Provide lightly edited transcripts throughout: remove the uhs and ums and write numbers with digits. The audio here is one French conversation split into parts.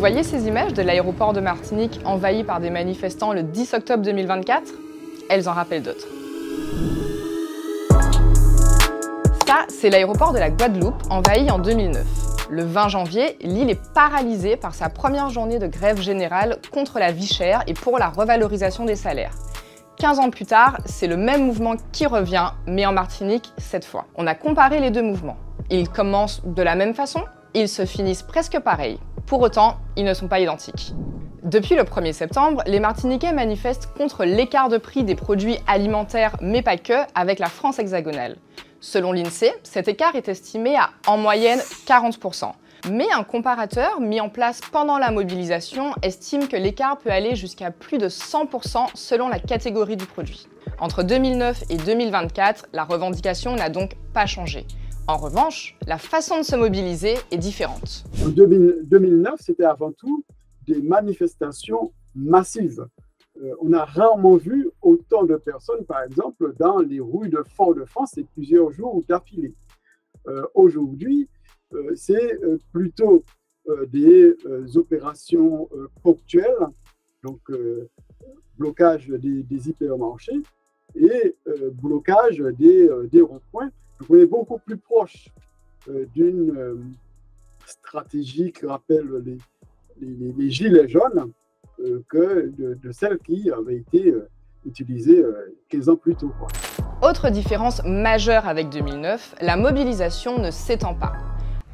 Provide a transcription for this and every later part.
voyez ces images de l'aéroport de Martinique envahi par des manifestants le 10 octobre 2024? Elles en rappellent d'autres. Ça, c'est l'aéroport de la Guadeloupe, envahi en 2009. Le 20 janvier, l'île est paralysée par sa première journée de grève générale contre la vie chère et pour la revalorisation des salaires. 15 ans plus tard, c'est le même mouvement qui revient, mais en Martinique cette fois. On a comparé les deux mouvements. Ils commencent de la même façon, ils se finissent presque pareil. Pour autant, ils ne sont pas identiques. Depuis le 1er septembre, les Martiniquais manifestent contre l'écart de prix des produits alimentaires, mais pas que, avec la France hexagonale. Selon l'INSEE, cet écart est estimé à, en moyenne, 40%. Mais un comparateur mis en place pendant la mobilisation estime que l'écart peut aller jusqu'à plus de 100% selon la catégorie du produit. Entre 2009 et 2024, la revendication n'a donc pas changé. En revanche, la façon de se mobiliser est différente. En 2009, c'était avant tout des manifestations massives. On a rarement vu autant de personnes, par exemple, dans les rues de Fort-de-France et plusieurs jours d'affilée. Aujourd'hui, c'est plutôt des opérations ponctuelles, donc blocage des hypermarchés et blocage des ronds-points. Donc on est beaucoup plus proche d'une stratégie qui rappelle les gilets jaunes que de celle qui avait été utilisée 15 ans plus tôt, quoi. Autre différence majeure avec 2009, la mobilisation ne s'étend pas.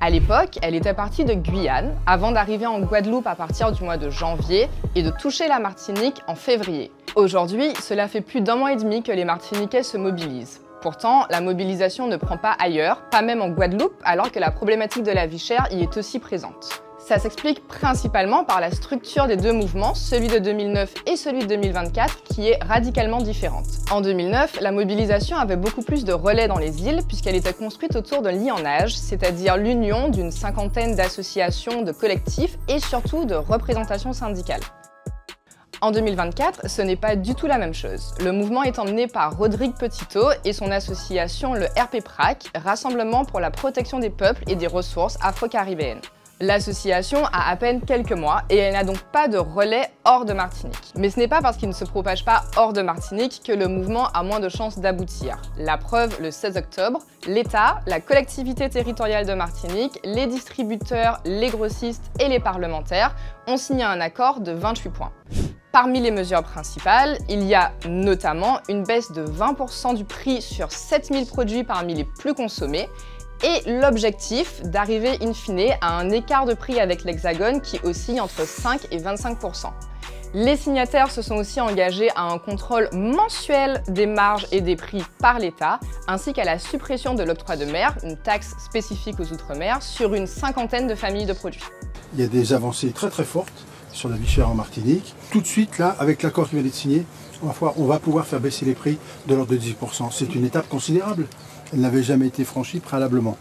À l'époque, elle était partie de Guyane, avant d'arriver en Guadeloupe à partir du mois de janvier et de toucher la Martinique en février. Aujourd'hui, cela fait plus d'1 mois et demi que les Martiniquais se mobilisent. Pourtant, la mobilisation ne prend pas ailleurs, pas même en Guadeloupe, alors que la problématique de la vie chère y est aussi présente. Ça s'explique principalement par la structure des deux mouvements, celui de 2009 et celui de 2024, qui est radicalement différente. En 2009, la mobilisation avait beaucoup plus de relais dans les îles, puisqu'elle était construite autour d'un lianage, c'est-à-dire l'union d'une cinquantaine d'associations, de collectifs et surtout de représentations syndicales. En 2024, ce n'est pas du tout la même chose. Le mouvement est emmené par Rodrigue Petitot et son association, le RP-PRAC, Rassemblement pour la protection des peuples et des ressources afro-caribéennes. L'association a à peine quelques mois et elle n'a donc pas de relais hors de Martinique. Mais ce n'est pas parce qu'il ne se propage pas hors de Martinique que le mouvement a moins de chances d'aboutir. La preuve, le 16 octobre, l'État, la collectivité territoriale de Martinique, les distributeurs, les grossistes et les parlementaires ont signé un accord de 28 points. Parmi les mesures principales, il y a notamment une baisse de 20% du prix sur 7000 produits parmi les plus consommés et l'objectif d'arriver in fine à un écart de prix avec l'Hexagone qui oscille entre 5 et 25%. Les signataires se sont aussi engagés à un contrôle mensuel des marges et des prix par l'État, ainsi qu'à la suppression de l'octroi de mer, une taxe spécifique aux Outre-mer, sur une cinquantaine de familles de produits. Il y a des avancées très très fortes sur la vie chère en Martinique. Tout de suite, là, avec l'accord qui vient d'être signé, on va pouvoir faire baisser les prix de l'ordre de 10%. C'est une étape considérable. Elle n'avait jamais été franchie préalablement.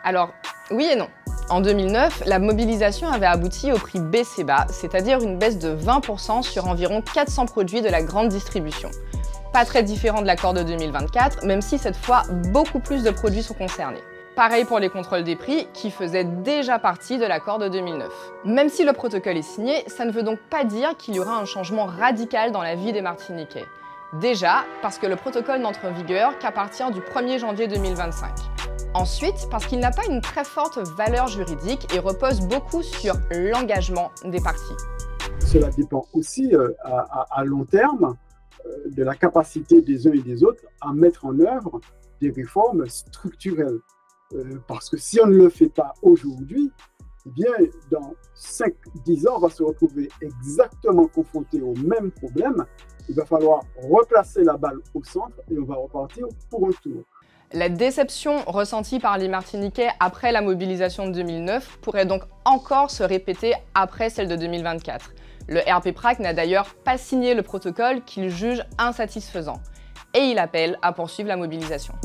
Alors, oui et non. En 2009, la mobilisation avait abouti au prix BCBA, c'est-à-dire une baisse de 20% sur environ 400 produits de la grande distribution. Pas très différent de l'accord de 2024, même si cette fois, beaucoup plus de produits sont concernés. Pareil pour les contrôles des prix, qui faisaient déjà partie de l'accord de 2009. Même si le protocole est signé, ça ne veut donc pas dire qu'il y aura un changement radical dans la vie des Martiniquais. Déjà, parce que le protocole n'entre en vigueur qu'à partir du 1er janvier 2025. Ensuite, parce qu'il n'a pas une très forte valeur juridique et repose beaucoup sur l'engagement des parties. Cela dépend aussi à long terme de la capacité des uns et des autres à mettre en œuvre des réformes structurelles. Parce que si on ne le fait pas aujourd'hui, eh bien, dans 5-10 ans, on va se retrouver exactement confronté au même problème. Il va falloir replacer la balle au centre et on va repartir pour un tour. La déception ressentie par les Martiniquais après la mobilisation de 2009 pourrait donc encore se répéter après celle de 2024. Le RP-PRAC n'a d'ailleurs pas signé le protocole qu'il juge insatisfaisant. Et il appelle à poursuivre la mobilisation.